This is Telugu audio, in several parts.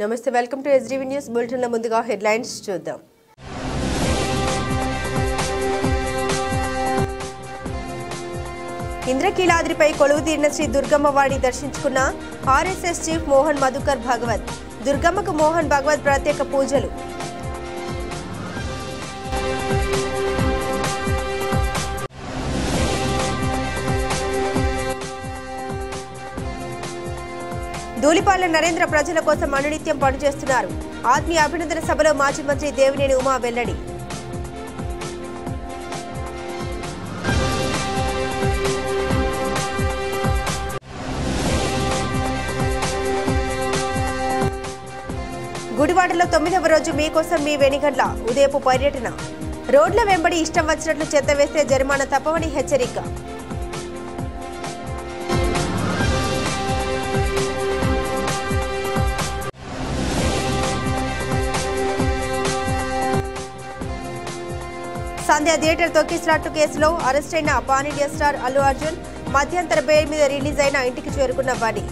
నమస్తే welcome to SDV news bulletin. ముందుగా హెడ్లైన్స్ చూద్దాం. ఇంద్రకీలాద్రిపై కొలువుదీరిన శ్రీ దుర్గమ్మ వారిని దర్శించుకున్న ఆర్ఎస్ఎస్ చీఫ్ మోహన్ మధుకర్ భగవత్. దుర్గమ్మకు మోహన్ భగవత్ ప్రత్యేక పూజలు. ధూళిపాల నరేంద్ర ప్రజల కోసం అనునిత్యం పనిచేస్తున్నారు. ఆత్మీయ అభినందన సభలో మాజీ మంత్రి దేవినేని ఉమా వెల్లడి. గుడివాడలో 9వ రోజు మీకోసం మీ వెనిగండ్ల ఉదయపు పర్యటన. రోడ్ల వెంబడి ఇష్టం వచ్చినట్లు చెత్త వేస్తే జరిమానా తప్పవని హెచ్చరిక. సంధ్య థియేటర్ తొక్కిసలాట్టు కేసులో అరెస్టైన pan India star Allu Arjun మధ్యంతర బెయిల్ మీద రిలీజ్ అయిన ఇంటికి చేరుకున్న బన్నీ.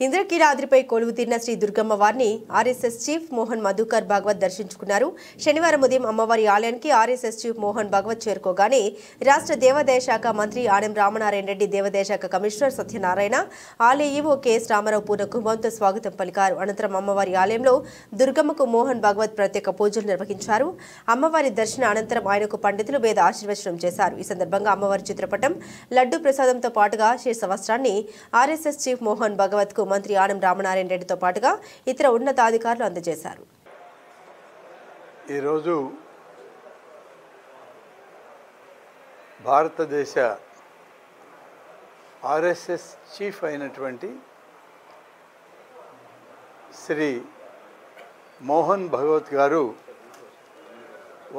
ఇంద్రకీలాద్రిపై కొలువుతీరిన శ్రీ దుర్గమ్మ వారిని ఆర్ఎస్ఎస్ చీఫ్ మోహన్ మధుకర్ భగవత్ దర్శించుకున్నారు. శనివారం ఉదయం అమ్మవారి ఆలయానికి ఆర్ఎస్ఎస్ చీఫ్ మోహన్ భగవత్ చేరుకోగానే రాష్ట్ర దేవాదాయ శాఖ మంత్రి ఆనం రామనారాయణ రెడ్డి, దేవాదాయ శాఖ కమిషనర్ సత్యనారాయణ, ఆలయ ఈవో కెఎస్ రామారావు పూర్ణ కుంభంతో స్వాగతం పలికారు. అనంతరం అమ్మవారి ఆలయంలో దుర్గమ్మకు మోహన్ భగవత్ ప్రత్యేక పూజలు నిర్వహించారు. అమ్మవారి దర్శన అనంతరం ఆయనకు పండితులు వేద ఆశీర్వచనం చేశారు. ఈ సందర్భంగా అమ్మవారి చిత్రపటం, లడ్డు ప్రసాదంతో పాటుగా శీర్షవస్త్రాన్ని ఆర్ఎస్ఎస్ చీఫ్ మోహన్ భగవత్ కు మంత్రి ఆనం రామనారాయణ రెడ్డితో పాటుగా ఇతర ఉన్నతాధికారులు అందజేశారు. ఈరోజు భారతదేశ ఆర్ఎస్ఎస్ చీఫ్ అయినటువంటి శ్రీ మోహన్ భగవత్ గారు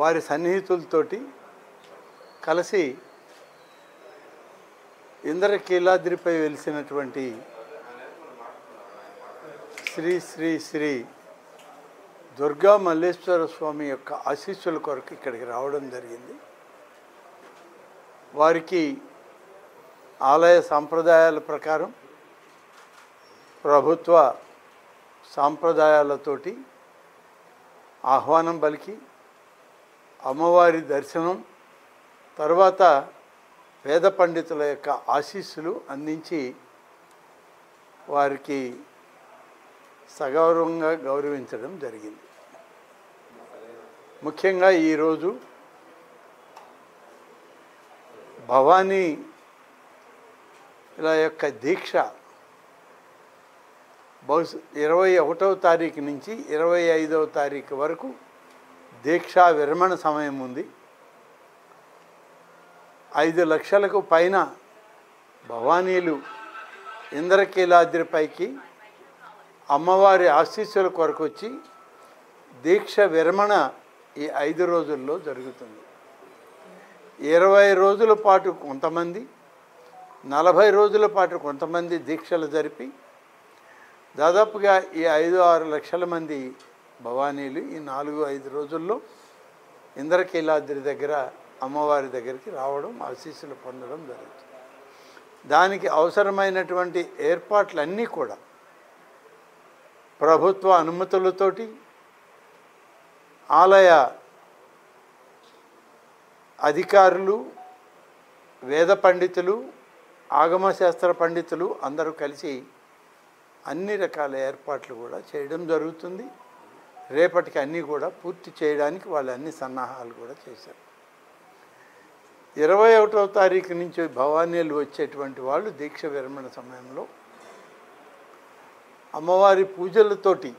వారి సన్నిహితులతోటి కలిసి ఇంద్రకీలాద్రిపై వెలిసినటువంటి శ్రీ శ్రీ శ్రీ దుర్గా మల్లేశ్వర స్వామి యొక్క ఆశీస్సుల కొరకు ఇక్కడికి రావడం జరిగింది. వారికి ఆలయ సాంప్రదాయాల ప్రకారం, ప్రభుత్వ సాంప్రదాయాలతోటి ఆహ్వానం పలికి అమ్మవారి దర్శనం తర్వాత వేద పండితుల యొక్క ఆశీస్సులు అందించి వారికి సగౌరవంగా గౌరవించడం జరిగింది. ముఖ్యంగా ఈరోజు భవానీ ఇలా యొక్క దీక్ష 21వ తారీఖు నుంచి 25వ తారీఖు వరకు దీక్షా విరమణ సమయం ఉంది. 5 లక్షలకు పైన భవానీలు ఇంద్రకీలాద్రిపైకి అమ్మవారి ఆశీస్సుల కొరకు వచ్చి దీక్ష విరమణ ఈ 5 రోజుల్లో జరుగుతుంది. 20 రోజుల పాటు కొంతమంది, 40 రోజుల పాటు కొంతమంది దీక్షలు జరిపి దాదాపుగా ఈ 5-6 లక్షల మంది భవానీలు ఈ 4-5 రోజుల్లో ఇంద్రకీలాద్రి దగ్గర అమ్మవారి దగ్గరికి రావడం, ఆశీస్సులు పొందడం జరుగుతుంది. దానికి అవసరమైనటువంటి ఏర్పాట్లన్నీ కూడా ప్రభుత్వ అనుమతులతోటి ఆలయ అధికారులు, వేద పండితులు, ఆగమశాస్త్ర పండితులు అందరూ కలిసి అన్ని రకాల ఏర్పాట్లు కూడా చేయడం జరుగుతుంది. రేపటికి అన్నీ కూడా పూర్తి చేయడానికి వాళ్ళు అన్ని సన్నాహాలు కూడా చేశారు. 21వ తారీఖు నుంచి భవానీలు వచ్చేటువంటి వాళ్ళు దీక్ష విరమణ సమయంలో అమ్మవారి పూజలతోటి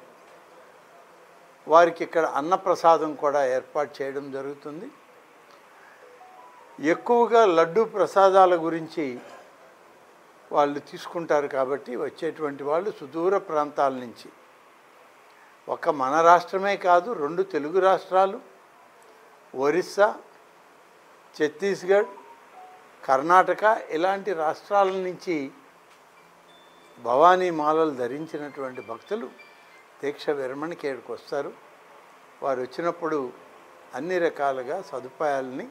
వారికి ఇక్కడ అన్నప్రసాదం కూడా ఏర్పాటు చేయడం జరుగుతుంది. ఎక్కువగా లడ్డు ప్రసాదాల గురించి వాళ్ళు తీసుకుంటారు కాబట్టి వచ్చేటువంటి వాళ్ళు సుదూర ప్రాంతాల నుంచి, ఒక మన రాష్ట్రమే కాదు 2 తెలుగు రాష్ట్రాలు, ఒరిస్సా, ఛత్తీస్గఢ్, కర్ణాటక ఇలాంటి రాష్ట్రాల నుంచి భవానీ మాలలు ధరించినటువంటి భక్తులు దీక్ష విరమణకి ఇక్కడికి వస్తారు. వారు వచ్చినప్పుడు అన్ని రకాలుగా సదుపాయాలని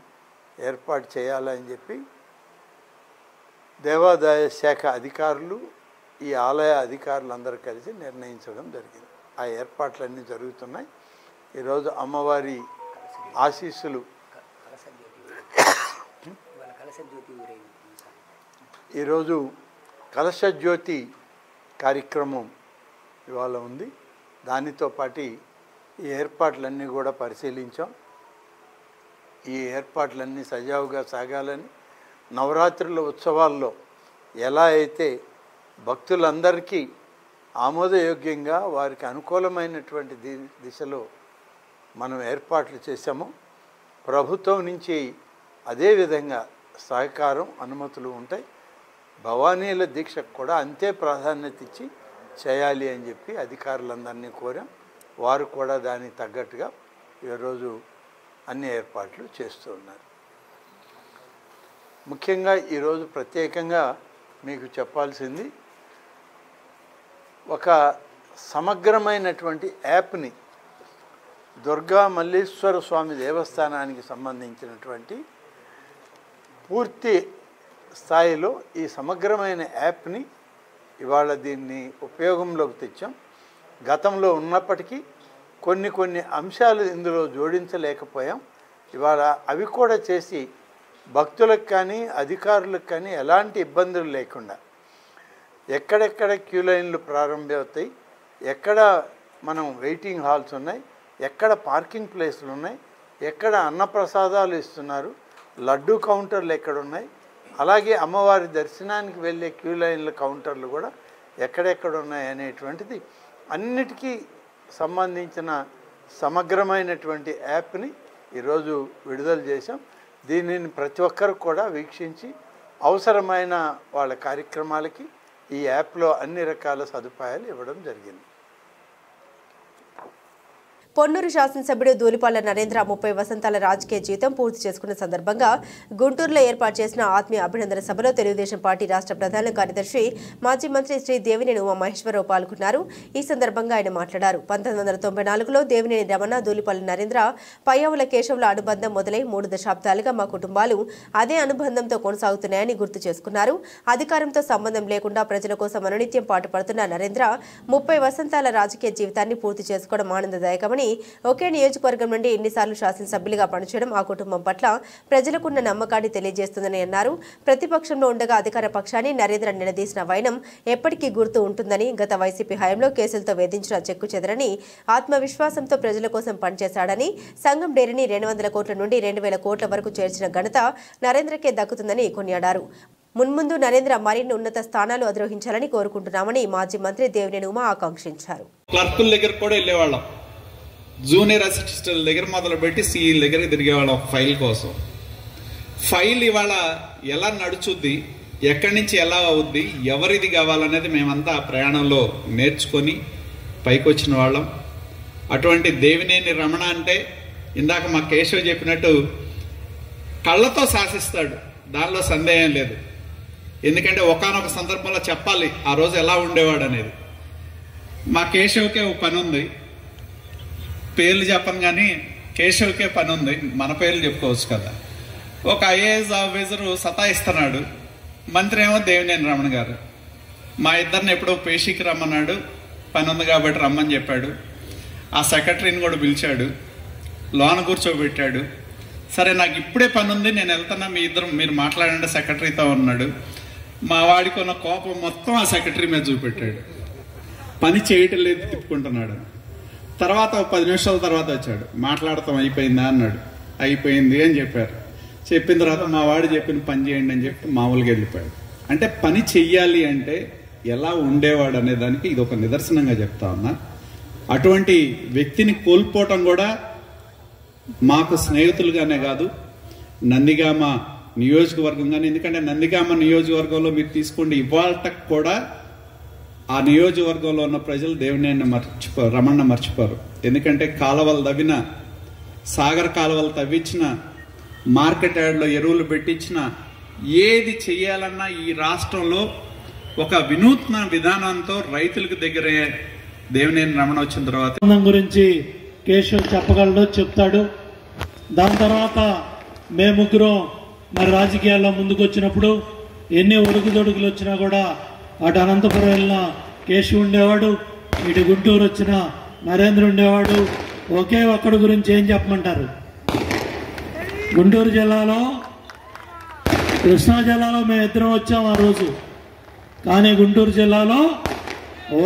ఏర్పాటు చేయాలని చెప్పి దేవాదాయ శాఖ అధికారులు, ఈ ఆలయ అధికారులు అందరూ కలిసి నిర్ణయించడం జరిగింది. ఆ ఏర్పాట్లన్నీ జరుగుతున్నాయి. ఈరోజు అమ్మవారి ఆశీస్సులు, ఈరోజు కలశజ్యోతి కార్యక్రమం ఇవాళ ఉంది. దానితో పాటు ఈ ఏర్పాట్లన్నీ కూడా పరిశీలించాం. ఈ ఏర్పాట్లన్నీ సజావుగా సాగాలని, నవరాత్రుల ఉత్సవాల్లో ఎలా అయితే భక్తులందరికీ ఆమోదయోగ్యంగా వారికి అనుకూలమైనటువంటి దిశలో మనం ఏర్పాట్లు చేశామో, ప్రభుత్వం నుంచి అదేవిధంగా సహకారం, అనుమతులు ఉంటాయి. భవానీల దీక్షకు కూడా అంతే ప్రాధాన్యత ఇచ్చి చేయాలి అని చెప్పి అధికారులందరినీ కోరాం. వారు కూడా దానికి తగ్గట్టుగా ఈరోజు అన్ని ఏర్పాట్లు చేస్తూ ఉన్నారు. ముఖ్యంగా ఈరోజు ప్రత్యేకంగా మీకు చెప్పాల్సింది, ఒక సమగ్రమైనటువంటి యాప్ని దుర్గా మల్లేశ్వర స్వామి దేవస్థానానికి సంబంధించినటువంటి పూర్తి స్థాయిలో ఈ సమగ్రమైన యాప్ని ఇవాళ దీన్ని ఉపయోగంలోకి తెచ్చాం. గతంలో ఉన్నప్పటికీ కొన్ని అంశాలు ఇందులో జోడించలేకపోయాం. ఇవాళ అవి కూడా చేసి భక్తులకు కానీ అధికారులకు కానీ ఎలాంటి ఇబ్బందులు లేకుండా, ఎక్కడెక్కడ క్యూ లైన్లు ప్రారంభమవుతాయి, ఎక్కడ మనం వెయిటింగ్ హాల్స్ ఉన్నాయి, ఎక్కడ పార్కింగ్ ప్లేసులు ఉన్నాయి, ఎక్కడ అన్నప్రసాదాలు ఇస్తున్నారు, లడ్డూ కౌంటర్లు ఎక్కడున్నాయి, అలాగే అమ్మవారి దర్శనానికి వెళ్ళే క్యూ లైన్ల కౌంటర్లు కూడా ఎక్కడెక్కడ ఉన్నాయి అనేటువంటిది అన్నిటికీ సంబంధించిన సమగ్రమైనటువంటి యాప్ని ఈరోజు విడుదల చేశాం. దీనిని ప్రతి ఒక్కరు కూడా వీక్షించి అవసరమైన వాళ్ళ కార్యక్రమాలకి ఈ యాప్లో అన్ని రకాల సదుపాయాలు ఇవ్వడం జరిగింది. పొన్నూరు శాసనసభ్యుడు ధూళిపాళ్ల నరేంద్ర 30 వసంతాల రాజకీయ జీవితం పూర్తి చేసుకున్న సందర్భంగా గుంటూరులో ఏర్పాటు చేసిన ఆత్మీయ అభినందన సభలో తెలుగుదేశం పార్టీ రాష్ట్ర ప్రధాన కార్యదర్శి, మాజీ మంత్రి శ్రీ దేవినేని ఉమామహేశ్వరరావు పాల్గొన్నారు. ఈ సందర్భంగా ఆయన మాట్లాడారు. 1994లో దేవినేని రమణ, ధూళిపాళ్ల నరేంద్ర, పయ్యావుల కేశవుల అనుబంధం మొదలై 3 దశాబ్దాలుగా మా కుటుంబాలు అదే అనుబంధంతో కొనసాగుతున్నాయని గుర్తు చేసుకున్నారు. అధికారంతో సంబంధం లేకుండా ప్రజల కోసం అనునిత్యం పాటుపడుతున్న నరేంద్ర 30 వసంతాల రాజకీయ జీవితాన్ని పూర్తి చేసుకోవడం ఆనందదాయకమని, ఒకే నియోజకవర్గం నుండి ఎన్నిసార్లు శాసనసభ్యులుగా పనిచేయడం ఆ కుటుంబం పట్ల ప్రజలకున్న నమ్మకాన్ని తెలియజేస్తుందని అన్నారు. ప్రతిపక్షంలో ఉండగా అధికార పక్షాన్ని నరేంద్ర నిలదీసిన వైనం ఎప్పటికీ గుర్తు ఉంటుందని, గత వైసీపీ హయాంలో కేసులతో వేధించిన చెక్కు చెదరని ఆత్మవిశ్వాసంతో ప్రజల కోసం పనిచేశాడని, సంఘం డైరీని 200 కోట్ల నుండి 2000 కోట్ల వరకు చేర్చిన ఘనత నరేంద్రకే దక్కుతుందని కొనియాడారు. మున్ముందు నరేంద్ర మరిన్ని ఉన్నత స్థానాలు అధిరోహించాలని కోరుకుంటున్నామని మాజీ మంత్రి దేవినేని ఉమా ఆకాంక్షించారు. క్లర్కుల దగ్గర కూడా వెళ్ళేవాళ్ళం, జూనియర్ అసిస్టెంట్ల దగ్గర మొదలుపెట్టి సీఈల దగ్గర తిరిగేవాళ్ళం ఫైల్ కోసం. ఫైల్ ఇవాళ ఎలా నడుచుద్ది, ఎక్కడి నుంచి ఎలా అవుద్ది, ఎవరిది కావాలనేది మేమంతా ప్రయాణంలో నేర్చుకొని పైకి వచ్చిన వాళ్ళం. అటువంటి దేవినేని రమణ అంటే ఇందాక మా కేశవ్ చెప్పినట్టు కళ్ళతో శాసిస్తాడు, దానిలో సందేహం లేదు. ఎందుకంటే ఒకానొక సందర్భంలో చెప్పాలి ఆ రోజు ఎలా ఉండేవాడు అనేది. మా కేశవ్కే ఒక పని ఉంది, పేర్లు చెప్పను కానీ కేశవ్కే పని ఉంది, మన పేర్లు చెప్పుకోవచ్చు కదా. ఒక ఐఏఎస్ ఆఫీసరు సతాయిస్తున్నాడు, మంత్రి ఏమో దేవినేని రమణ గారు. మా ఇద్దరిని ఎప్పుడో పేషీకి రమ్మన్నాడు, పని ఉంది కాబట్టి రమ్మని చెప్పాడు. ఆ సెక్రటరీని కూడా పిలిచాడు, లోన కూర్చోబెట్టాడు. సరే నాకు ఇప్పుడే పని ఉంది, నేను వెళ్తున్నా, మీరు మాట్లాడండి సెక్రటరీతో ఉన్నాడు. మా వాడికి ఉన్న కోపం మొత్తం ఆ సెక్రటరీ మీద చూపెట్టాడు. పని చేయటం లేదు, తిప్పుకుంటున్నాడు. తర్వాత 10 నిమిషాల తర్వాత వచ్చాడు, మాట్లాడతాం అయిపోయిందా అన్నాడు. అయిపోయింది అని చెప్పారు. చెప్పిన తర్వాత మా వాడు చెప్పిన పని చేయండి అని చెప్పి మామూలుగా వెళ్ళిపోయాడు. అంటే పని చెయ్యాలి అంటే ఎలా ఉండేవాడు అనే దానికి ఇది ఒక నిదర్శనంగా చెప్తా ఉన్నా. అటువంటి వ్యక్తిని కోల్పోవటం కూడా మాకు స్నేహితులుగానే కాదు, నందిగామ నియోజకవర్గం కానీ, ఎందుకంటే నందిగామ నియోజకవర్గంలో మీరు తీసుకోండి, ఇవాళకు కూడా ఆ నియోజకవర్గంలో ఉన్న ప్రజలు దేవినేని రమణ మర్చిపోరు. ఎందుకంటే కాలువలు తవ్విన, సాగర్ కాలువలు తవ్వించిన, మార్కెట్ యార్డ్లో ఎరువులు పెట్టించిన, ఏది చెయ్యాలన్నా ఈ రాష్ట్రంలో ఒక వినూత్న విధానంతో రైతులకు దగ్గరే దేవినేని రమణ వచ్చిన తర్వాత గురించి కేశవ్ చెప్పగలడు, చెప్తాడు. దాని తర్వాత మేము ముగ్గురం మరి రాజకీయాల్లో ముందుకు వచ్చినప్పుడు ఎన్ని ఒడుకుదొడుకులు వచ్చినా కూడా అటు అనంతపురం వెళ్ళిన కేశవ్ ఉండేవాడు, ఇటు గుంటూరు వచ్చిన నరేంద్ర ఉండేవాడు. ఒకే ఒక్కడి గురించి ఏం చెప్పమంటారు? గుంటూరు జిల్లాలో, కృష్ణా జిల్లాలో మేమిద్దరం వచ్చాం ఆ రోజు. కానీ గుంటూరు జిల్లాలో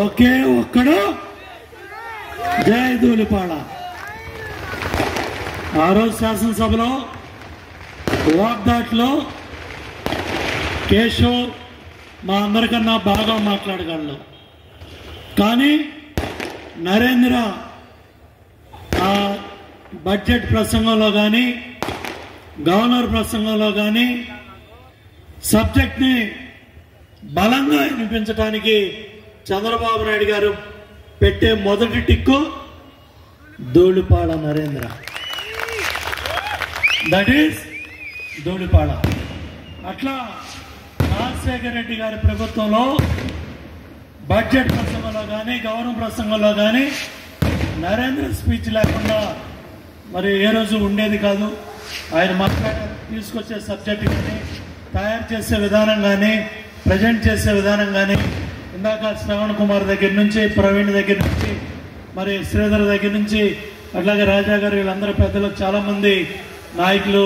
ఒకే ఒక్కడు జై ధూళిపాళ. ఆ రోజు శాసనసభలో వాగ్దాట్లో కేశవ్ మా అందరికన్నా బాగా మాట్లాడగలడు. కానీ నరేంద్ర ఆ బడ్జెట్ ప్రసంగంలో కానీ గవర్నర్ ప్రసంగంలో కానీ సబ్జెక్ట్ని బలంగా వినిపించడానికి చంద్రబాబు నాయుడు గారు పెట్టే మొదటి tick Dhulipalla Narendra. That is Dhulipalla. అట్లా రాజశేఖర రెడ్డి గారి ప్రభుత్వంలో బడ్జెట్ ప్రసంగంలో కానీ గవర్నర్ ప్రసంగంలో కానీ నరేంద్ర స్పీచ్ లేకుండా మరి ఏ రోజు ఉండేది కాదు. ఆయన తీసుకొచ్చే సబ్జెక్ట్ కానీ తయారు చేసే విధానం కానీ ప్రజెంట్ చేసే విధానం కానీ ఇందాక శ్రవణ్ కుమార్ దగ్గర నుంచి, ప్రవీణ్ దగ్గర నుంచి, మరి శ్రీధర్ దగ్గర నుంచి, అట్లాగే రాజా గారు, వీళ్ళందరూ పెద్దలు, చాలామంది నాయకులు,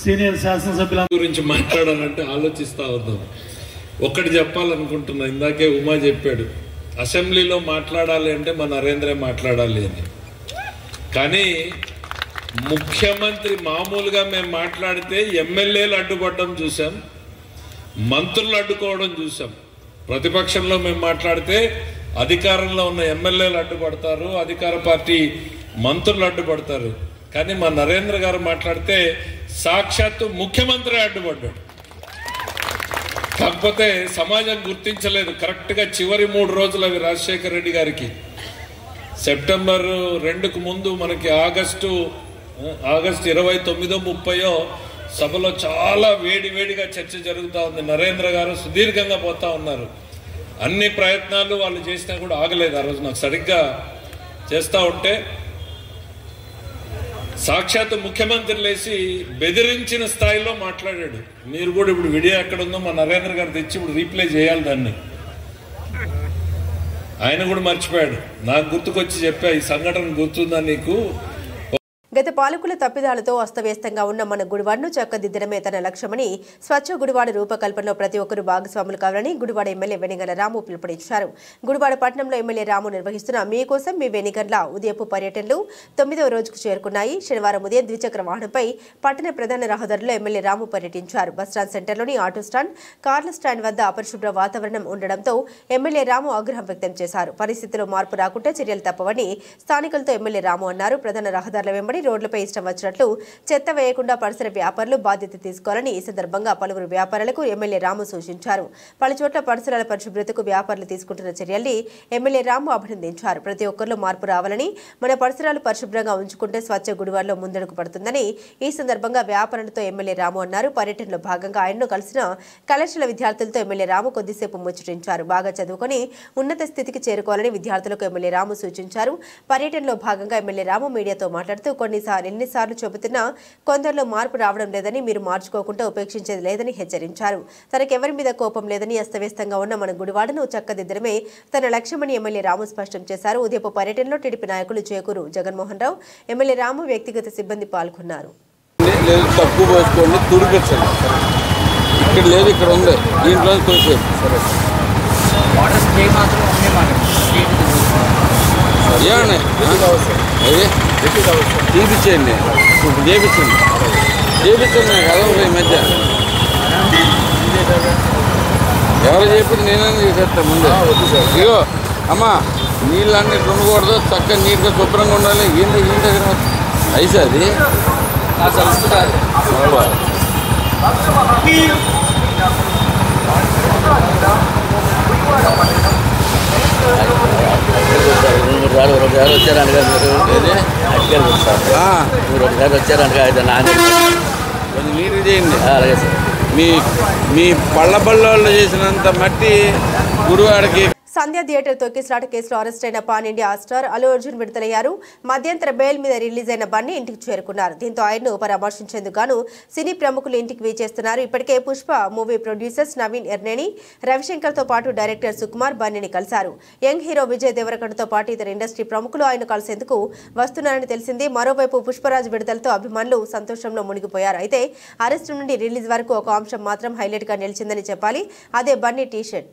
సీనియర్ శాసనసభ్యుల గురించి మాట్లాడాలంటే ఆలోచిస్తూ ఉన్నాం. ఒక్కటి చెప్పాలనుకుంటున్నా, ఇందాకే ఉమా చెప్పాడు, అసెంబ్లీలో మాట్లాడాలి అంటే మా నరేంద్రే మాట్లాడాలి అని. కానీ ముఖ్యమంత్రి మామూలుగా మేము మాట్లాడితే ఎమ్మెల్యేలు అడ్డుపడడం చూసాం, మంత్రులు అడ్డుకోవడం చూసాం. ప్రతిపక్షంలో మేము మాట్లాడితే అధికారంలో ఉన్న ఎమ్మెల్యేలు అడ్డుపడతారు, అధికార పార్టీ మంత్రులు అడ్డుపడతారు. కానీ మా నరేంద్ర గారు మాట్లాడితే సాక్షాత్తు ముఖ్యమంత్రి అడ్డుపడ్డాడు. కాకపోతే సమాజం గుర్తించలేదు. కరెక్ట్గా చివరి 3 రోజులు అవి రాజశేఖర రెడ్డి గారికి. సెప్టెంబర్ 2కు ముందు మనకి ఆగస్టు 29, 30 సభలో చాలా వేడిగా చర్చ జరుగుతూ ఉంది. నరేంద్ర గారు సుదీర్ఘంగా పోతా ఉన్నారు. అన్ని ప్రయత్నాలు వాళ్ళు చేసినా కూడా ఆగలేదు. ఆ రోజు నాకు సరిగ్గా చేస్తూ ఉంటే సాక్షాత్ ముఖ్యమంత్రి లేచి బెదిరించిన స్థాయిలో మాట్లాడాడు. మీరు కూడా ఇప్పుడు వీడియో ఎక్కడ ఉందో మా నరేంద్ర గారు తెచ్చి ఇప్పుడు రీప్లే చేయాలి దాన్ని. ఆయన కూడా మర్చిపోయాడు. నాకు గుర్తుకొచ్చి చెప్పా, ఈ సంఘటన గుర్తుందా నీకు? గత పాలకుల తప్పిదాలతో అస్తవ్యస్తంగా ఉన్న మన గుడివాడను చక్కదిద్దడమే తన లక్ష్యమని స్వచ్ఛ గుడివాడ రూపకల్పనలో ప్రతి ఒక్కరూ భాగస్వాములు కావాలని గుడివాడ ఎమ్మెల్యే వెనిగండ్ల రాము పిలుపునిచ్చారు. గుడివాడ పట్టణంలో ఎమ్మెల్యే రాము నిర్వహిస్తున్న మీకోసం మీ వెనిగండ్ల ఉదయపు పర్యటనలు 9వ రోజుకు చేరుకున్నాయి. శనివారం ఉదయం ద్విచక్ర వాహనంపై పట్టణ ప్రధాన రహదారిలో ఎమ్మెల్యే రాము పర్యటించారు. బస్టాండ్ సెంటర్లోని ఆటో స్టాండ్, కార్ల స్టాండ్ వద్ద అపరిశుభ్ర వాతావరణం ఉండడంతో ఎమ్మెల్యే రాము ఆగ్రహం వ్యక్తం చేశారు. పరిస్థితిలో మార్పు రాకుంటే చర్యలు తప్పవని స్థానికులతో ఎమ్మెల్యే రాము అన్నారు. ప్రధాన రహదారుల వెంబడి రోడ్లపై ఇష్టం వచ్చినట్లు చెత్త వేయకుండా పరిసర వ్యాపారులు బాధ్యత తీసుకోవాలని ఈ సందర్భంగా పలువురు వ్యాపారులకు ఎమ్మెల్యే రాము సూచించారు. పలుచోట్ల పరిసరాల పరిశుభ్రతకు వ్యాపారులు తీసుకుంటున్న చర్యల్ని ఎమ్మెల్యే రాము అభినందించారు. ప్రతి ఒక్కరిలో మార్పు రావాలని, మన పరిసరాలు పరిశుభ్రంగా ఉంచుకుంటే స్వచ్ఛ గుడివాడలో ముందడుగు పడుతుందని ఈ సందర్భంగా వ్యాపారులతో ఎమ్మెల్యే రాము అన్నారు. పర్యటనలో భాగంగా ఆయన్ను కలిసిన కళాశాల విద్యార్థులతో ఎమ్మెల్యే రాము కొద్దిసేపు ముచ్చటించారు. బాగా చదువుకొని ఉన్నత స్థితికి చేరుకోవాలని విద్యార్థులకు ఎమ్మెల్యే రాము సూచించారు. పర్యటనలో భాగంగా ఎమ్మెల్యే రాము మీడియాతో మాట్లాడుతూ ఎన్నిసార్లు చెబుతున్నా కొందరిలో మార్పు రావడం లేదని, మీరు మార్చుకోకుండా ఉపేక్షించేది లేదని హెచ్చరించారు. తనకెవరి మీద కోపం లేదని, అస్తవ్యస్తంగా ఉన్న మన గుడివాడను చక్కదిద్దడమే తన లక్ష్యమని ఎమ్మెల్యే రాము స్పష్టం చేశారు. ఉదయపు పర్యటనలో టీడీపీ నాయకులు చేకూరు జగన్మోహన్ రావు, ఎమ్మెల్యే రాము వ్యక్తిగత సిబ్బంది పాల్గొన్నారు. తీపిచ్చేయండి, ఇప్పుడు చేయించండి కదా ఈ మధ్య. ఎవరు చెప్పింది నేనని చేసేస్తాను ముందే. ఇగో అమ్మా, నీళ్ళన్నీ ఉండకూడదు, చక్కగా నీట్గా శుభ్రంగా ఉండాలి. ఏంటి అయితే అది వచ్చారంట కొంచెం నీట్గా చేయండి. అలాగే సార్, మీ పళ్ళ చేసినంత మట్టి గుడివాడకి సంధ్య థియేటర్ తొక్కిసలాట కేసులో అరెస్ట్ అయిన pan India star Allu Arjun విడుదలయ్యారు. మధ్యంతర బెయిల్ మీద రిలీజ్ అయిన బన్నీ ఇంటికి చేరుకున్నారు. దీంతో ఆయన్ను పరామర్శించేందుకు గాను సినీ ప్రముఖులు ఇంటికి వీచేస్తున్నారు. ఇప్పటికే పుష్ప మూవీ ప్రొడ్యూసర్స్ నవీన్ ఎర్నేని, రవిశంకర్ తో పాటు డైరెక్టర్ సుకుమార్ బన్నీని కలిశారు. యంగ్ హీరో విజయ్ దేవరకొండతో పాటు ఇతర ఇండస్ట్రీ ప్రముఖులు ఆయన కలిసేందుకు వస్తున్నారని తెలిసింది. మరోవైపు పుష్పరాజ్ విడుదలతో అభిమానులు సంతోషంలో మునిగిపోయారు. అయితే అరెస్టు నుండి రిలీజ్ వరకు ఒక అంశం మాత్రం హైలైట్ గా నిలిచిందని చెప్పాలి. అదే Bunny T shirt.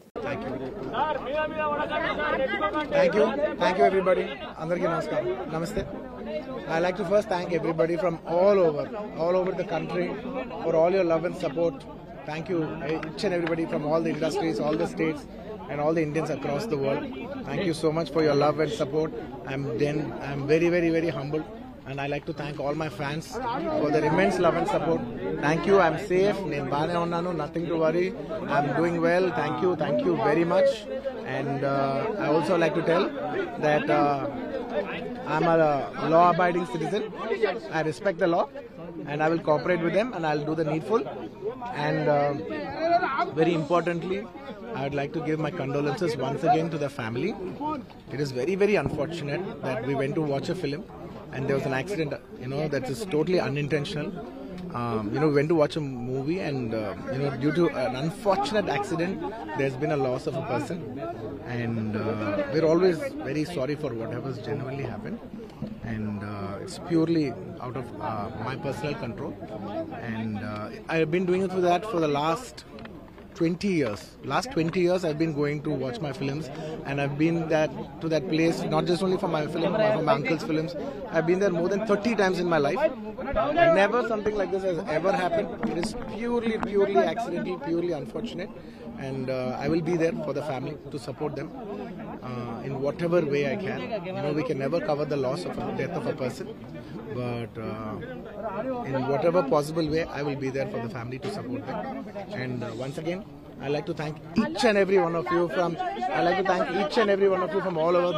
Thank you everybody. Andarki namaste. I like to first thank everybody from all over the country for all your love and support. Thank you each and everybody from all the industries, all the states and all the Indians across the world. Thank you so much for your love and support. I'm very humbled. And I like to thank all my fans for their immense love and support. Thank you. I'm safe. Nothing to worry. I'm doing well. Thank you very much. And I also like to tell that I'm a law-abiding citizen. I respect the law, and I will cooperate with them, and I'll do the needful. And very importantly, I would like to give my condolences once again to the family. It is very unfortunate that we went to watch a film and there was an accident, that is totally unintentional. We went to watch a movie and, due to an unfortunate accident, there's been a loss of a person. And we're always very sorry for whatever's genuinely happened. And it's purely out of my personal control. And I've been doing it for that for the last 20 years. Last 20 years I've been going to watch my films, and I've been to that place not just only for my film but for my uncle's films. I've been there more than 30 times in my life. Never something like this has ever happened. It is purely accidental, purely unfortunate, and I will be there for the family to support them in whatever way I can. We can never cover the loss of the death of a person, but in whatever possible way I will be there for the family to support them. And once again, I like to thank each and every one of you from all over.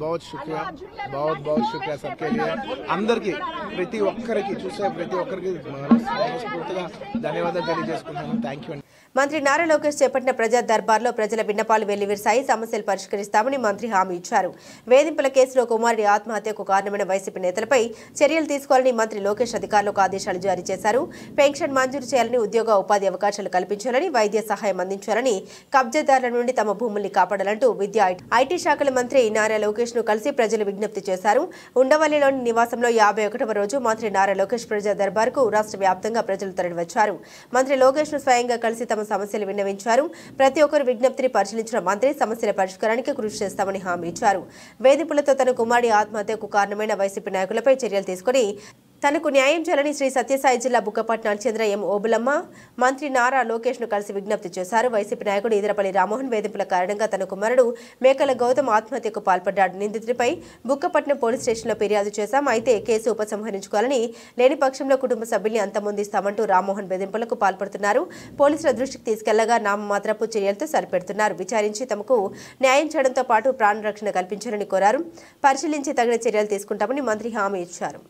बहुत शुक्रिया सबके लिए. అందరికీ ప్రతి ఒక్కరికి చూసే ప్రతి ఒక్కరికి మనస్ఫూర్తిగా ధన్యవాదాలు తెలియజేసుకుంటున్నాను. Thank you. మంత్రి నారా లోకేష్ చేపట్టిన ప్రజా దర్బార్లో ప్రజల విన్నపాలు వెల్లివిరిశాయి. సమస్యలు పరిష్కరిస్తామని మంత్రి హామీ ఇచ్చారు. వేధింపుల కేసులో కుమారుడి ఆత్మహత్యకు కారణమైన వైసీపీ నేతలపై చర్యలు తీసుకోవాలని మంత్రి లోకేష్ అధికారులకు ఆదేశాలు జారీ చేశారు. పెన్షన్ మంజూరు చేయాలని, ఉద్యోగ ఉపాధి అవకాశాలు కల్పించాలని, వైద్య సహాయం అందించాలని, కబ్జాదారుల నుండి తమ భూముల్ని కాపాడాలంటూ విద్యా ఐటీ శాఖల మంత్రి నారా లోకేష్ ను కలిసి ప్రజలు విజ్ఞప్తి చేశారు. ఉండవల్లిలోని నివాసంలో 51వ రోజు మంత్రి నారా లోకేష్ ప్రజా దర్బార్కు రాష్ట్ర వ్యాప్తంగా ప్రజలు తరలివచ్చారు. మంత్రి లోకేష్ ను స్వయంగా కలిసి తమ సమస్యలు విన్నవించారు. ప్రతి ఒక్కరు విజ్ఞప్తిని పరిశీలించిన మంత్రి సమస్యల పరిష్కారానికి కృషి చేస్తామని హామీ ఇచ్చారు. వేధింపులతో తన కుమారుడి ఆత్మహత్యకు కారణమైన వైసీపీ నాయకులపై చర్యలు తీసుకుని తనకు న్యాయం చేయాలని శ్రీ సత్యసాయి జిల్లా బుక్కపట్నం చెందిన ఎం ఓబులమ్మ మంత్రి నారా లోకేష్ ను కలిసి విజ్ఞప్తి చేశారు. వైసీపీ నాయకుడు ఈదరపల్లి రామ్మోహన్ వేధింపుల కారణంగా తన కుమారుడు మేకల గౌతమ్ ఆత్మహత్యకు పాల్పడ్డాడు. నిందితుడిపై బుక్కపట్నం పోలీస్ స్టేషన్లో ఫిర్యాదు చేశాం. అయితే కేసు ఉపసంహరించుకోవాలని, లేని పక్షంలో కుటుంబ సభ్యుల్ని అంతమొందిస్తామంటూ రామ్మోహన్ వేధింపులకు పాల్పడుతున్నారు. పోలీసుల దృష్టికి తీసుకెళ్లగా నామమాత్రపు చర్యలతో సరిపెడుతున్నారు. విచారించి తమకు న్యాయం చేయడంతో పాటు ప్రాణరక్షణ కల్పించాలని కోరారు. పరిశీలించి తగిన చర్యలు తీసుకుంటామని మంత్రి హామీ ఇచ్చారు.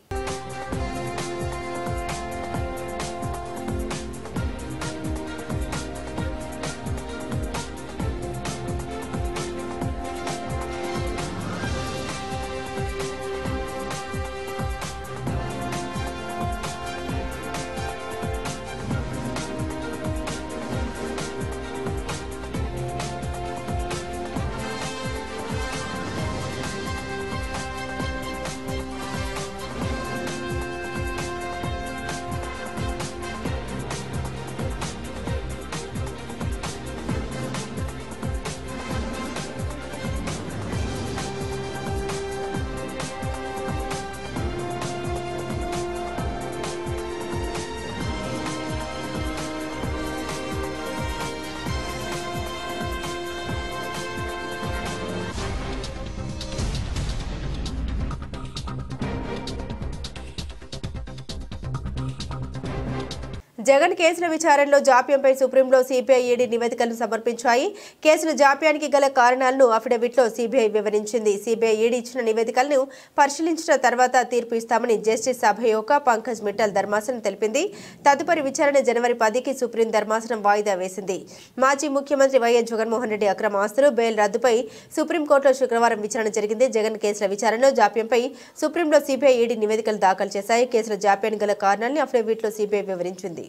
జగన్ కేసుల విచారణలో జాప్యంపై సుప్రీంలో సిబిఐ ఈడీ నివేదికలను సమర్పించాయి. కేసుల జాప్యానికి గల కారణాలను అఫిడవిట్లో సిబిఐ వివరించింది. సిబిఐ ఈడీ ఇచ్చిన నివేదికలను పరిశీలించిన తర్వాత తీర్పు ఇస్తామని జస్టిస్ అభయోక పంకజ్ మిట్టల్ ధర్మాసనం తెలిపింది. తదుపరి విచారణ జనవరి 10కి సుప్రీం ధర్మాసనం వాయిదా వేసింది. మాజీ ముఖ్యమంత్రి వైఎస్ జగన్మోహన్ రెడ్డి అక్రమ ఆస్తులు బెయిల్ రద్దుపై సుప్రీంకోర్టులో శుక్రవారం విచారణ జరిగింది. జగన్ కేసుల విచారణలో జాప్యంపై సుప్రీంలో సిబిఐ ఈడీ నివేదికలు దాఖలు చేశాయి. కేసుల జాప్యానికి గల కారణాలను అఫిడవిట్లో సిబిఐ వివరించింది.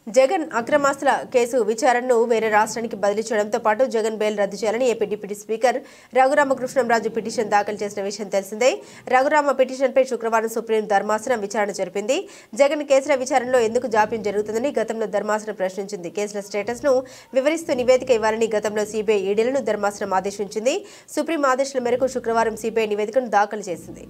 జగన్ అక్రమాస్తుల కేసు విచారణను వేరే రాష్ట్రానికి బదిలీ చేయడంతో పాటు జగన్ బెయిల్ రద్దు చేయాలని AP deputy speaker Raghurama Krishnam Raju petition దాఖలు చేసిన విషయం తెలిసిందే. రఘురామ పిటిషన్పై శుక్రవారం సుప్రీం ధర్మాసనం విచారణ జరిపింది. జగన్ కేసుల విచారణలో ఎందుకు జాప్యం జరుగుతుందని గతంలో ధర్మాసనం ప్రశ్నించింది. కేసుల స్టేటస్ ను వివరిస్తూ నివేదిక ఇవ్వాలని గతంలో సిబిఐ ఈడీలను ధర్మాసనం ఆదేశించింది. సుప్రీం ఆదేశాల మేరకు శుక్రవారం సిబిఐ నివేదికను దాఖలు చేసింది.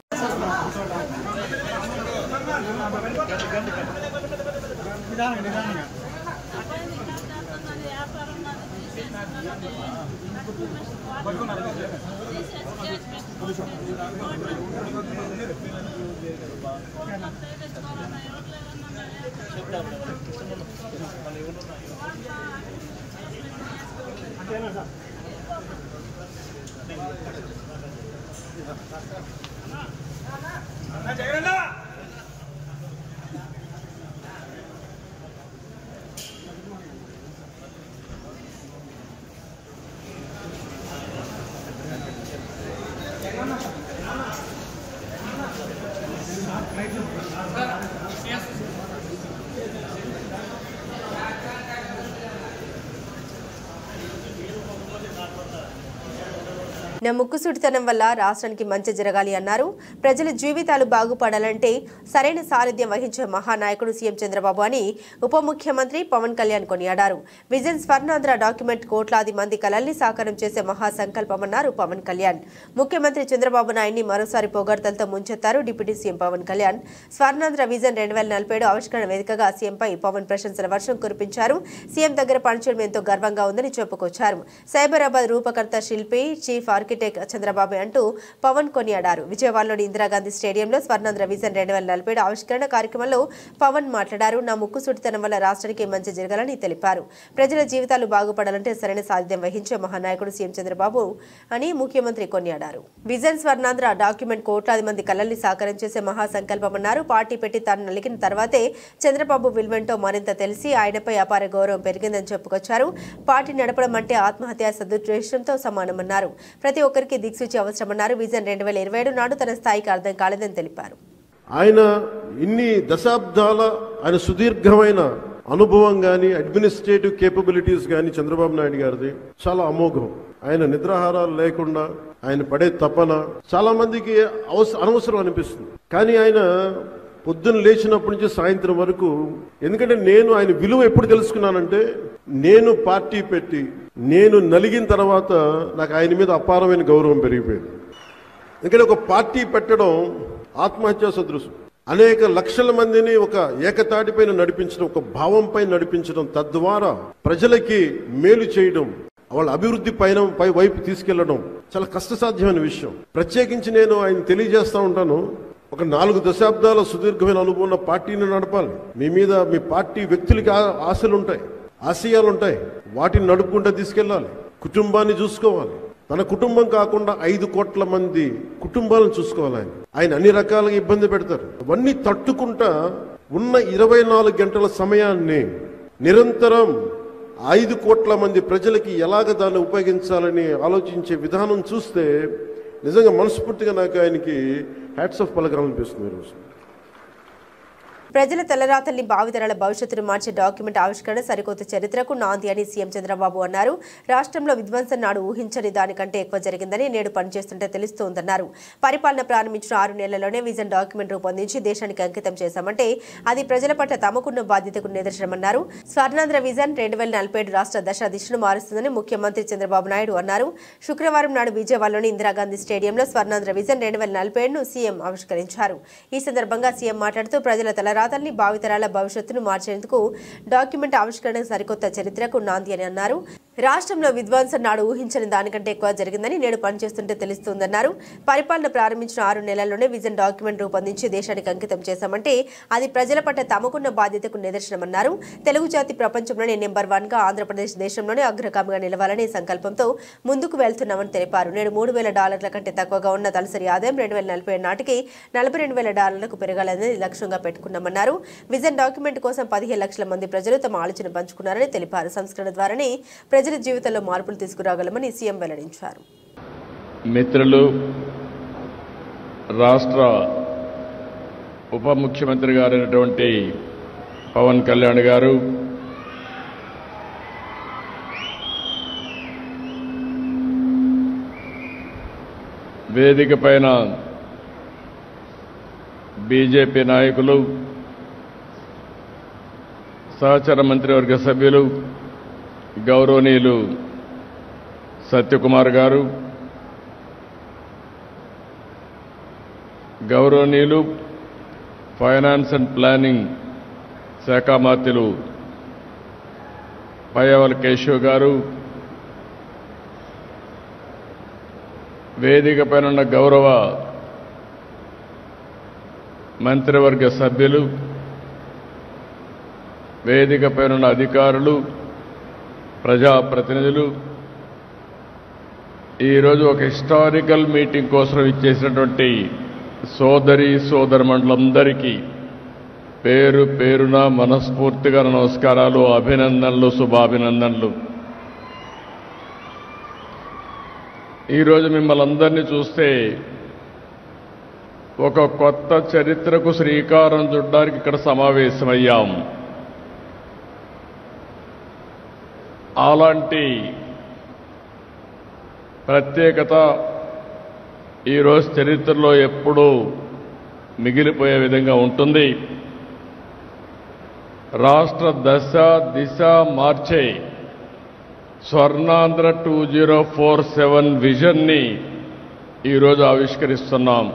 నా ముక్కుసూటితనం వల్ల రాష్ట్రానికి మంచి జరగాలి అన్నారు. ప్రజల జీవితాలు బాగుపడాలంటే సరైన సారథ్యం వహించే మహానాయకుడు సీఎం చంద్రబాబు అని ఉప ముఖ్యమంత్రి పవన్ కళ్యాణ్ కొనియాడారు. విజన్ స్వర్ణాంధ్ర డాక్యుమెంట్ కోట్లాది మంది కలల్ని సాకారం చేసే మహాసంకల్పమన్నారు పవన్ కళ్యాణ్. ముఖ్యమంత్రి చంద్రబాబు నాయుడిని మరోసారి పొగడ్తలతో ముంచెత్తారు deputy CM Pawan Kalyan. Swarnandhra vision 2047 ఆవిష్కరణ వేదికగా సీఎంపై పవన్ ప్రశంసల వర్షం కురిపించారు. సీఎం దగ్గర పనిచేయడం ఎంతో గర్వంగా ఉందని చెప్పుకొచ్చారు. సైబరాబాద్ రూపకర్త శిల్పి చీఫ్ ఆర్కిటెక్ట్ చంద్రబాబు అంటూ పవన్ కొనియాడారు. విజయవాడలోని ఇందిరాగాంధీ స్టేడియంలో స్వర్ణాంధ్ర విజన్ 2047 ఆవిష్కరణ కార్యక్రమంలో పవన్ మాట్లాడారు. నా ముక్కుసూటితనం వల్ల రాష్ట్రానికి మంచి జరగాలని తెలిపారు. ప్రజల జీవితాలు బాగుపడాలంటే సరైన సారథ్యం వహించే మహానాయకుడు సీఎం చంద్రబాబు అని ముఖ్యమంత్రి కొనియాడారు. విజన్ స్వర్ణాంధ్ర డాక్యుమెంట్ కోట్లాది మంది కలల్ని సాకారం చేసే మహాసంకల్పమన్నారు. పార్టీ పెట్టి తాను నలిగిన తర్వాతే చంద్రబాబు విలువేంటో మరింత తెలిసి ఆయనపై అపార గౌరవం పెరిగిందని చెప్పుకొచ్చారు. పార్టీ నడపడం అంటే ఆత్మహత్య సదుద్దేశంతో సమానమన్నారు. ప్రతి ఒక్కరికి దిక్సూచి అవసరమన్నారు. విజన్ 2027 నాడు తన స్థాయికి అర్థం కాలేదని తెలిపారు. ఆయన ఇన్ని దశాబ్దాల ఆయన సుదీర్ఘమైన అనుభవం కానీ అడ్మినిస్ట్రేటివ్ కేపబిలిటీస్ కానీ చంద్రబాబు నాయుడు గారిది చాలా అమోఘం. ఆయన నిద్రాహారాలు లేకుండా ఆయన పడే తపన చాలా మందికి అనవసరం అనిపిస్తుంది. కానీ ఆయన పొద్దున్న లేచినప్పటి నుంచి సాయంత్రం వరకు, ఎందుకంటే నేను ఆయన విలువ ఎప్పుడు తెలుసుకున్నానంటే నేను పార్టీ పెట్టి నేను నలిగిన తర్వాత నాకు ఆయన మీద అపారమైన గౌరవం పెరిగిపోయింది. ఎందుకంటే ఒక పార్టీ పెట్టడం ఆత్మహత్యా సదృశం. అనేక లక్షల మందిని ఒక ఏకతాటిపైన నడిపించడం, ఒక భావంపై నడిపించడం, తద్వారా ప్రజలకి మేలు చేయడం, వాళ్ళ అభివృద్ధి వైపు తీసుకెళ్లడం చాలా కష్టసాధ్యమైన విషయం. ప్రత్యేకించి నేను ఆయన తెలియజేస్తా ఉంటాను, ఒక 4 దశాబ్దాల సుదీర్ఘమైన అనుభవం ఉన్న పార్టీని నడపాలి. మీ మీద మీ పార్టీ వ్యక్తులకి ఆశలు ఉంటాయి, ఆశయాలు ఉంటాయి, వాటిని నడుపుకుంటూ తీసుకెళ్ళాలి. కుటుంబాన్ని చూసుకోవాలి. తన కుటుంబం కాకుండా 5 కోట్ల మంది కుటుంబాలను చూసుకోవాలి. ఆయన అన్ని రకాలుగా ఇబ్బంది పెడతారు. అవన్నీ తట్టుకుంటా ఉన్న 24 గంటల సమయాన్ని నిరంతరం 5 కోట్ల మంది ప్రజలకి ఎలాగ దాన్ని ఉపయోగించాలని ఆలోచించే విధానం చూస్తే నిజంగా మనస్ఫూర్తిగా నాకు ఆయనకి హ్యాట్స్ ఆఫ్ పలకాలనిపిస్తుంది ఈరోజు. ప్రజల తలరాతల్ని భావితరాల భవిష్యత్తును మార్చే డాక్యుమెంట్ ఆవిష్కరణ సరికొత్త చరిత్రకు నాంది అని సీఎం చంద్రబాబు అన్నారు. రాష్ట్రంలో విధ్వంసం నాడు ఊహించని దానికంటే ఎక్కువ జరిగిందని నేడు పనిచేస్తుంటే తెలుస్తోందన్నారు. పరిపాలన ప్రారంభించిన 6 నెలల్లోనే విజన్ డాక్యుమెంట్ రూపొందించి దేశానికి అంకితం చేశామంటే అది ప్రజల పట్ల తమకున్న బాధ్యతకు నిదర్శనమన్నారు. స్వర్ణాంధ్ర విజన్ 2047 రాష్ట్ర దశ దిశను మారుస్తుందని ముఖ్యమంత్రి చంద్రబాబు నాయుడు అన్నారు. శుక్రవారం నాడు విజయవాడలోని ఇందిరాగాంధీ స్టేడియంలో స్వర్ణాంధ్ర విజన్ 2047ను సీఎం ఆవిష్కరించారు. ఈ సందర్భంగా సీఎం మాట్లాడుతూ ప్రజల తలరాతల్ని తరతరాల్ని భావితరాల భవిష్యత్తును మార్చేందుకు డాక్యుమెంట్ ఆవిష్కరణ సరికొత్త చరిత్రకు నాంది అని అన్నారు. రాష్ట్రంలో విధ్వంసం నాడు ఊహించని దానికంటే ఎక్కువ జరిగిందని నేడు పనిచేస్తుంటే తెలుస్తోందన్నారు. పరిపాలన ప్రారంభించిన 6 నెలల్లోనే విజన్ డాక్యుమెంట్ రూపొందించి దేశానికి అంకితం చేశామంటే అది ప్రజల పట్ల తమకున్న బాధ్యతకు నిదర్శనమన్నారు. తెలుగు జాతి ప్రపంచంలోనే నెంబర్ 1గా ఆంధ్రప్రదేశ్ దేశంలోనే అగ్రగామిగా నిలవాలనే సంకల్పంతో ముందుకు వెళ్తున్నామని తెలిపారు. నేడు $3,000 కంటే తక్కువగా ఉన్న తలసరి ఆదాయం 2047 నాటికి $42,000 పెరగాలనేది లక్ష్యంగా పెట్టుకున్నామన్నారు. విజన్ డాక్యుమెంట్ కోసం 15 లక్షల మంది ప్రజలు తమ ఆలోచన పంచుకున్నారని తెలిపారు. సంస్కరణ ద్వారానే ప్రజల జీవితంలో మార్పులు తీసుకురాగలమని సీఎం వెల్లడించారు. మిత్రులు, రాష్ట్ర ఉప ముఖ్యమంత్రి గారైనటువంటి పవన్ కళ్యాణ్ గారు వేదిక పైన బీజేపీ నాయకులు, సహచర మంత్రివర్గ సభ్యులు గౌరవనీయులు సత్యకుమార్ గారు, గౌరవనీయులు ఫైనాన్స్ అండ్ ప్లానింగ్ శాఖ మంత్రులు పయ్యావుల కేశవ్ గారు, వేదిక పైన ఉన్న గౌరవ మంత్రివర్గ సభ్యులు, వేదిక పైన ఉన్న అధికారులు, ప్రజాప్రతినిధులు, ఈరోజు ఒక హిస్టారికల్ మీటింగ్ కోసం ఇచ్చేసినటువంటి సోదరీమణులందరికీ పేరు పేరున మనస్ఫూర్తిగా నమస్కారాలు, అభినందనలు, శుభాభినందనలు. ఈరోజు మిమ్మల్ని అందరినీ చూస్తే ఒక కొత్త చరిత్రకు శ్రీకారం చుట్టడానికి ఇక్కడ సమావేశమయ్యాం. అలాంటి ప్రత్యేకత ఈరోజు చరిత్రలో ఎప్పుడూ మిగిలిపోయే విధంగా ఉంటుంది. రాష్ట్ర దశ దిశ మార్చే స్వర్ణాంధ్ర 2047 విజన్ని ఈరోజు ఆవిష్కరిస్తున్నాం.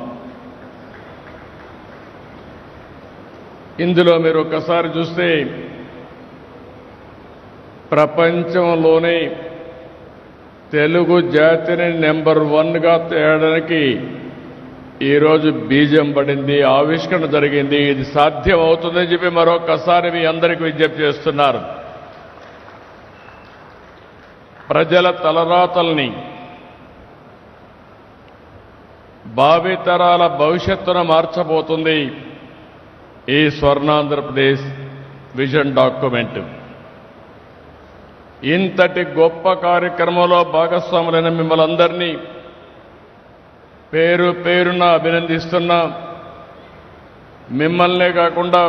ఇందులో మీరు ఒక్కసారి చూస్తే ప్రపంచంలోనే తెలుగు జాతిని నెంబర్ 1గా తేయడానికి ఈరోజు బీజం పడింది, ఆవిష్కరణ జరిగింది. ఇది సాధ్యం అవుతుందని చెప్పి మరొకసారి మీ అందరికీ విజ్ఞప్తి చేస్తున్నారు. ప్రజల తలరాతల్ని, భావితరాల భవిష్యత్తును మార్చబోతుంది ఈ స్వర్ణాంధ్రప్రదేశ్ విజన్ డాక్యుమెంట్. ఇంతటి గొప్ప కార్యక్రమంలో భాగస్వాములైన మిమ్మల్ని అందరినీ పేరు పేరున అభినందిస్తున్నా. మిమ్మల్నే కాకుండా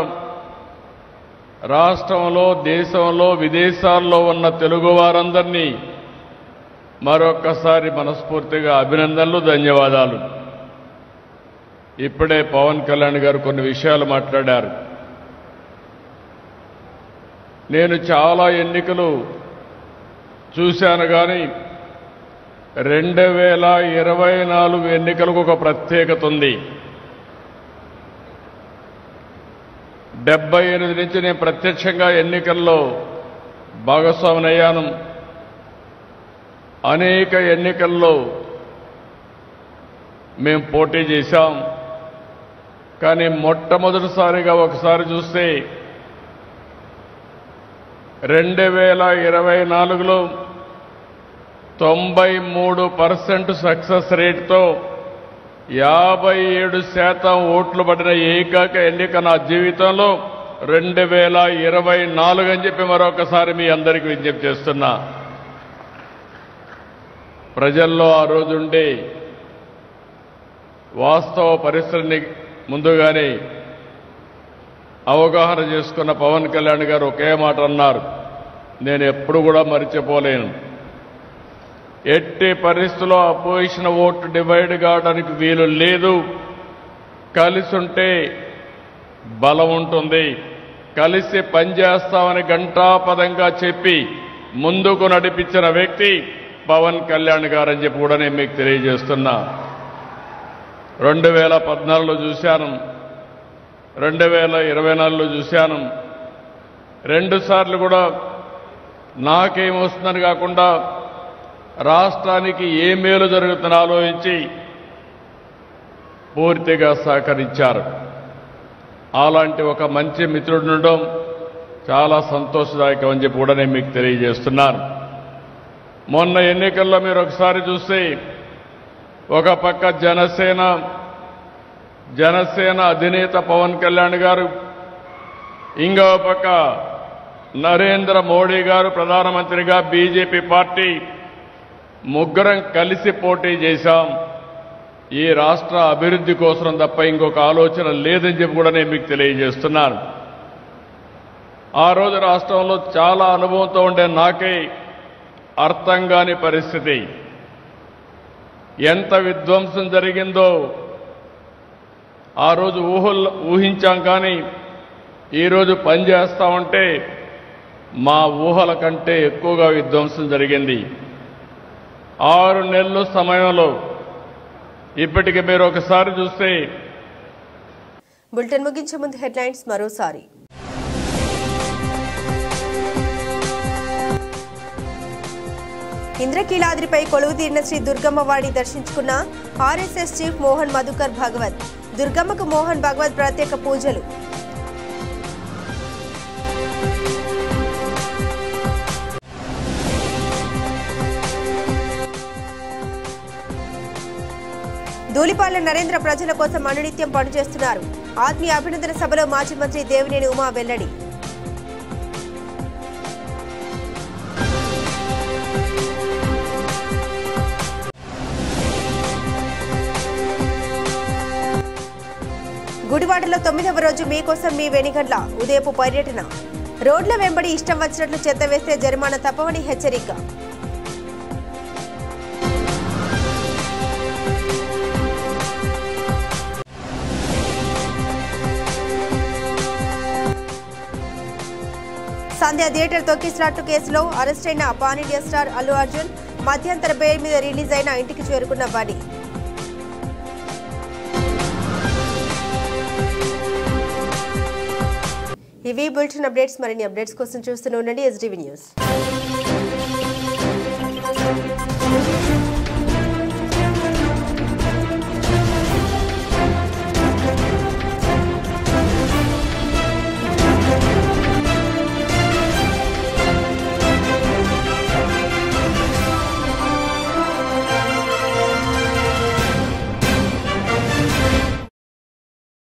రాష్ట్రంలో, దేశంలో, విదేశాల్లో ఉన్న తెలుగు వారందరినీ మరొక్కసారి మనస్ఫూర్తిగా అభినందనలు, ధన్యవాదాలు. ఇప్పుడే పవన్ కళ్యాణ్ గారు కొన్ని విషయాలు మాట్లాడారు. నేను చాలా ఎన్నికలు చూశాను, కానీ 2024 ఎన్నికలకు ఒక ప్రత్యేకత ఉంది. 78 నుంచి నేను ప్రత్యక్షంగా ఎన్నికల్లో భాగస్వామినయ్యాను. అనేక ఎన్నికల్లో మేము పోటీ చేశాం. కానీ మొట్టమొదటిసారిగా ఒకసారి చూస్తే 2024లో 93% సక్సెస్ రేట్తో 57% ఓట్లు పడిన ఏకైక ఎన్నిక నా జీవితంలో 2024 అని చెప్పి మరొకసారి మీ అందరికీ విజ్ఞప్తి చేస్తున్నా. ప్రజల్లో ఆ రోజుండే వాస్తవ పరిస్థితిని ముందుగానే అవగాహన చేసుకున్న పవన్ కళ్యాణ్ గారు ఒకే మాట అన్నారు, నేను ఎప్పుడు కూడా మర్చిపోలేను. ఎట్టి పరిస్థితుల్లో అపోజిషన్ ఓటు డివైడ్ కావడానికి వీలు లేదు. కలిసి ఉంటే బలం ఉంటుంది. కలిసి పనిచేస్తామని ఘంటాపదంగా చెప్పి ముందుకు నడిపించిన వ్యక్తి పవన్ కళ్యాణ్ గారని చెప్పి కూడా నేను మీకు తెలియజేస్తున్నా. 2014లో చూశాను, 2024లో చూశాను. 2 సార్లు కూడా నాకేమొస్తుందని కాకుండా రాష్ట్రానికి ఏ మేలు జరుగుతుందని ఆలోచించి పూర్తిగా సహకరించారు. అలాంటి ఒక మంచి మిత్రుడు ఉండడం చాలా సంతోషదాయకం అని చెప్పి కూడా నేను మీకు తెలియజేస్తున్నాను. మొన్న ఎన్నికల్లో మీరు ఒకసారి చూస్తే ఒక పక్క జనసేన అధినేత పవన్ కళ్యాణ్ గారు, ఇంకో పక్క నరేంద్ర మోడీ గారు ప్రధానమంత్రిగా బీజేపీ పార్టీ ముగ్గురం కలిసి పోటీ చేశాం. ఈ రాష్ట్ర అభివృద్ధి కోసం తప్ప ఇంకొక ఆలోచన లేదని చెప్పి కూడా నేను మీకు తెలియజేస్తున్నాను. ఆ రోజు రాష్ట్రంలో చాలా అనుభవంతో ఉండే నాకే అర్థం కాని పరిస్థితి. ఎంత విధ్వంసం జరిగిందో ఆ రోజు ఊహించాం, కానీ ఈరోజు పనిచేస్తా ఉంటే మా ఊహల కంటే ఎక్కువగా విధ్వంసం జరిగింది. 6 నెలల సమయంలో ఇప్పటికి మీరు ఒకసారి చూస్తే. బులెటిన్ ముగించే ముందు హెడ్లైన్స్ మరోసారి. ఇంద్రకీలాద్రిపై కొలువుతీరిన శ్రీ దుర్గమ్మవారిని దర్శించుకున్న ఆర్ఎస్ఎస్ చీఫ్ మోహన్ మధుకర్ భాగవత్. దుర్గమ్మకు మోహన్ భాగవత్ ప్రత్యేక పూజలు. ధూళిపాల నరేంద్ర ప్రజల కోసం అనునిత్యం పనిచేస్తున్నారు. ఆత్మీయ అభినందన సభలో మాజీ మంత్రి దేవినేని ఉమా వెల్లడి. గుడివాడలో 9వ రోజు మీకోసం మీ వెనిగండ్ల ఉదయపు పర్యటన. రోడ్ల వెంబడి ఇష్టం వచ్చినట్లు చెత్త వేస్తే జరిమానా తప్పవని హెచ్చరిక. సంధ్య థియేటర్ తొక్కిసలాట్లు కేసులో అరెస్టైన pan India star Allu Arjun మధ్యంతర బెయిల్ మీద రిలీజ్ అయిన ఇంటికి చేరుకున్న బడి. ఇవి బులెటిన్ అప్డేట్స్. మరిన్ని అప్డేట్స్ కోసం చూస్తూనే ఉండండి SDV న్యూస్.